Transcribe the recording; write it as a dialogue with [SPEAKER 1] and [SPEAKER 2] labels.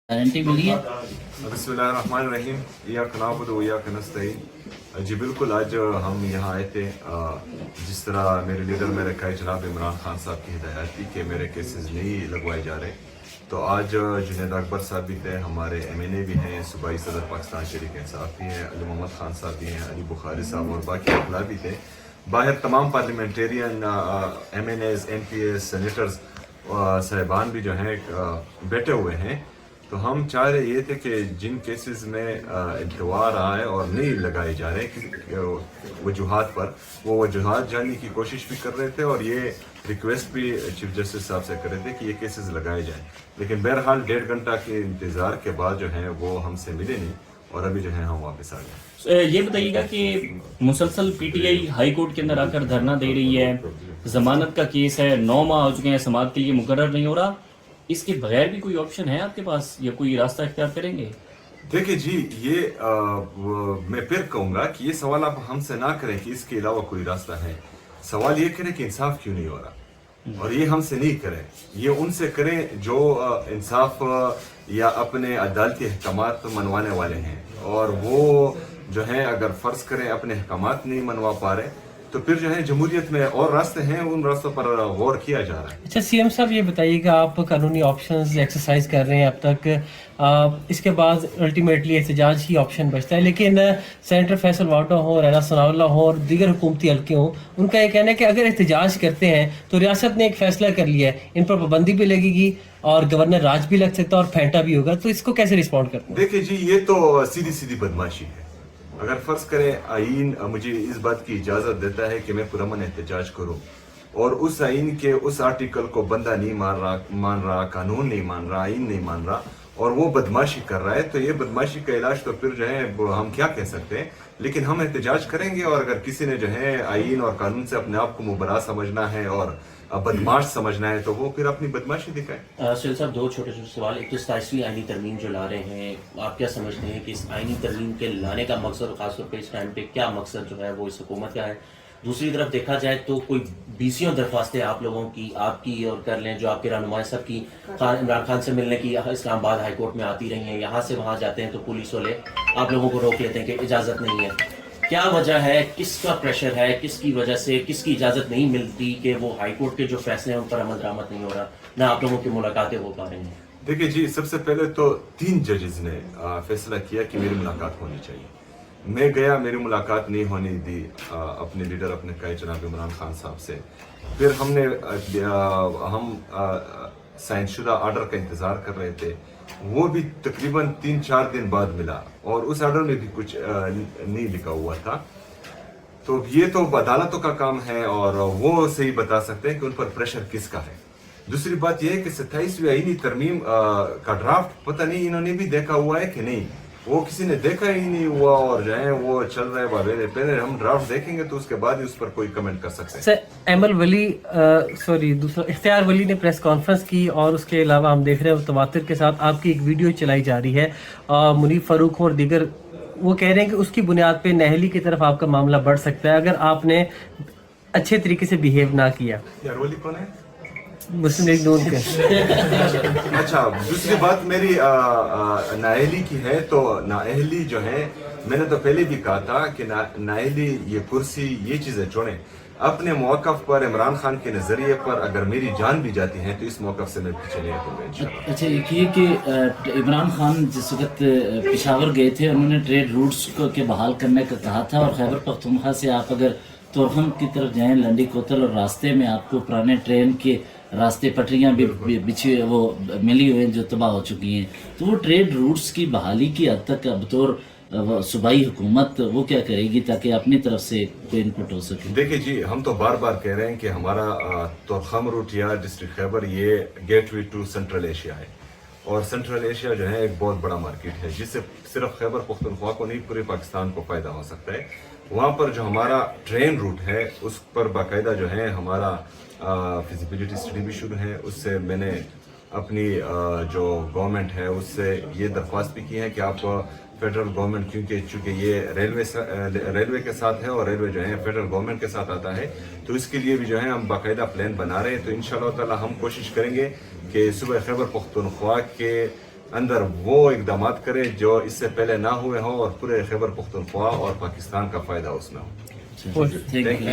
[SPEAKER 1] Guarantee मिली है।
[SPEAKER 2] बिस्मिल्लाहिर्रहमानिर्रहीम, इय्याक नअबुदु व इय्याक नस्तईन। जी बिल्कुल, आज हम यहाँ आए थे जिस तरह मेरे लीडर मेरे कई जनाब इमरान खान साहब की हिदायत थी कि मेरे केसेस नहीं लगवाए जा रहे, तो आज जुनैद अकबर साहब भी थे, हमारे MNA भी हैं, सूबाई सदर पाकिस्तान तहरीक इंसाफ भी हैं, अली मोहम्मद खान साहब भी हैं, अली बुखारी साहब और बाकी अखला भी थे। बाहर तमाम पार्लियामेंटेरियन MNAs MPs सेनेटर्स साहिबान भी जो हैं बैठे हुए हैं। तो हम चाह रहे ये थे कि जिन केसेस में इल्तवा रहा है और नहीं लगाए जा रहे वजूहात पर, वो वजूहात जानने की कोशिश भी कर रहे थे और ये रिक्वेस्ट भी चीफ जस्टिस साहब से कर रहे थे कि ये केसेस लगाए जाएं। लेकिन बहरहाल 1.5 घंटा के इंतज़ार के बाद जो है वो हमसे मिले नहीं और अभी जो है हम वापस आ गए।
[SPEAKER 1] ये बताइएगा कि मुसलसल PTI हाई कोर्ट के अंदर आकर धरना दे रही है, जमानत का केस है, 9 माह हो चुके हैं, समाअत के लिए मुकर्रर नहीं हो रहा, इसके बगैर भी कोई ऑप्शन है आपके पास या कोई रास्ता इख्तियार करेंगे?
[SPEAKER 2] देखिए जी, ये मैं फिर कहूँगा कि ये सवाल आप हमसे ना करें कि इसके अलावा कोई रास्ता है। सवाल ये करें कि इंसाफ क्यों नहीं हो रहा, और ये हमसे नहीं करें, ये उनसे करें जो इंसाफ या अपने अदालती अहकामात मनवाने वाले हैं। और वो जो है अगर फ़र्ज़ करें अपने अहकामात नहीं मनवा पा रहे, तो फिर जो है जमहूरियत में और रास्ते हैं, उन रास्तों पर गौर किया जा रहा है।
[SPEAKER 3] अच्छा CM साहब, ये बताइएगा, आप कानूनी ऑप्शंस एक्सरसाइज कर रहे हैं अब तक, इसके बाद अल्टीमेटली एहतजाज ही ऑप्शन बचता है, लेकिन सेनेटर फैसल वाटो हो, रैना सनाउल्लाह हो और दीगर हुकूमती हल्के हों, उनका ये कहना है कि अगर एहतजाज करते हैं तो रियासत ने एक फैसला कर लिया है, इन पर पाबंदी भी लगेगी और गवर्नर राज भी लग सकता है और फेंटा भी होगा, तो इसको कैसे रिस्पॉन्ड करते हैं?
[SPEAKER 2] देखिए जी, ये तो सीधी सीधी बदमाशी है। अगर फ़र्ज़ करें आइन मुझे इस बात की इजाज़त देता है कि मैं पुरअमन एहतजाज करूं, और उस आइन के उस आर्टिकल को बंदा नहीं मान रहा, कानून नहीं मान रहा, आइन नहीं मान रहा, और वो बदमाशी कर रहा है, तो ये बदमाशी का इलाज तो फिर जो है हम क्या कह सकते हैं। लेकिन हम एहतजाज करेंगे, और अगर किसी ने जो है आइन और कानून से अपने आप को मुबरा समझना है और बदमाश समझना है, तो वो फिर अपनी बदमाशी दिखाए।
[SPEAKER 4] सुहेल साहब, 2 छोटे छोटे सवाल। एक तो 27वीं आईनी तरमीम जो ला रहे हैं, आप क्या समझते हैं कि इस आईनी तरमीम के लाने का मकसद, खासतौर पर इस टाइम पे क्या मकसद जो है वो इस हुकूमत का है? दूसरी तरफ देखा जाए तो कोई 20 दरख्वास्तें आप लोगों की, आपकी और कर लें, जो आपके रहनुमा सब की इमरान खान से मिलने की इस्लामाबाद हाई कोर्ट में आती रही हैं, यहाँ से वहाँ जाते हैं तो पुलिस वाले आप लोगों को रोक लेते हैं कि इजाज़त नहीं है। क्या वजह है, किसका प्रेशर है, किसकी वजह से, किसकी इजाज़त नहीं मिलती कि वो हाई कोर्ट के जो फैसले हैं उन पर अमल दरामद नहीं हो रहा, ना आप लोगों की मुलाकातें हो पा रही हैं?
[SPEAKER 2] देखिए जी, सबसे पहले तो 3 जजेस ने फैसला किया कि मेरी मुलाकात होनी चाहिए। मैं गया, मेरी मुलाकात नहीं होने दी अपने लीडर अपने कई जनाब इमरान खान साहब से। फिर हम साइंसशुदा आर्डर का इंतज़ार कर रहे थे, वो भी तकरीबन 3-4 दिन बाद मिला, और उस आर्डर में भी कुछ नहीं लिखा हुआ था। तो ये तो अदालतों का काम है और वो सही बता सकते हैं कि उन पर प्रेशर किसका है। दूसरी बात यह है कि 27वीं आईनी तरमीम का ड्राफ्ट पता नहीं इन्होंने भी देखा हुआ है कि नहीं, वो किसी ने देखा ही नहीं हुआ, और जो है वो चल रहा है बाबेरे। पहले हम ड्राफ्ट देखेंगे तो उसके बाद ही उस पर कोई कमेंट कर सकते हैं।
[SPEAKER 3] दूसरा इख्तियार वली ने प्रेस कॉन्फ्रेंस की, और उसके अलावा हम देख रहे हैं तवातिर के साथ आपकी एक वीडियो चलाई जा रही है, मुनीफ फारूक और दीगर, वो कह रहे हैं कि उसकी बुनियाद पे नहली की तरफ आपका मामला बढ़ सकता है अगर आपने अच्छे तरीके से बिहेव ना किया।
[SPEAKER 2] यार वली कौन है?
[SPEAKER 3] मुस्लिम लीग नून के।
[SPEAKER 2] अच्छा, दूसरी बात मेरी नाअहली की है, तो नाअहली जो है, मैंने तो पहले भी कहा था कि नाअहली, ये कुर्सी, ये चीज़ें छोड़ें। अपने मौक़िफ़ पर, इमरान खान के नज़रिए पर अगर मेरी जान भी जाती है तो इस मौक़िफ़ से मैं पीछे नहीं हटूंगा इंशाअल्लाह।
[SPEAKER 1] अच्छा, एक ये कि इमरान खान जिस वक्त पेशावर गए थे, उन्होंने ट्रेड रूट्स को के बहाल करने का कहा था, और खैबर पख्तूनख्वा से आप अगर तोरखम की तरफ जाएँ, लंडी कोतल, और रास्ते में आपको पुराने ट्रेन के रास्ते पटरियां भी बिछी वो मिली हुई हैं जो तबाह हो चुकी हैं, तो वो ट्रेड रूट्स की बहाली की हद तक बतौर सूबाई हुकूमत वो क्या करेगी ताकि अपनी तरफ से कोई इनपुट हो सके?
[SPEAKER 2] देखिए जी, हम तो बार बार कह रहे हैं कि हमारा तोरखम रूट या डिस्ट्रिक्ट खैबर ये गेटवे टू सेंट्रल एशिया है, और सेंट्रल एशिया जो है एक बहुत बड़ा मार्केट है जिससे सिर्फ खैबर पख्तूनख्वा को नहीं, पूरे पाकिस्तान को फ़ायदा हो सकता है। वहाँ पर जो हमारा ट्रेन रूट है उस पर बाकायदा जो है हमारा फिजिबिलिटी स्टडी भी शुरू है। उससे मैंने अपनी जो गवर्नमेंट है उससे ये दरख्वास्त भी की है कि आप फेडरल गवर्नमेंट, क्योंकि चूँकि ये रेलवे के साथ है और रेलवे जो है फेडरल गवर्नमेंट के साथ आता है, तो इसके लिए भी जो है हम बाकायदा प्लान बना रहे हैं। तो इंशाअल्लाह ताला हम कोशिश करेंगे कि सूबा खैबर पख्तूनख्वा के अंदर वो इकदाम करे जो इससे पहले ना हुए हों और पूरे खैबर पख्तूनख्वा और पाकिस्तान का फ़ायदा उसमें हो।
[SPEAKER 1] Thank you.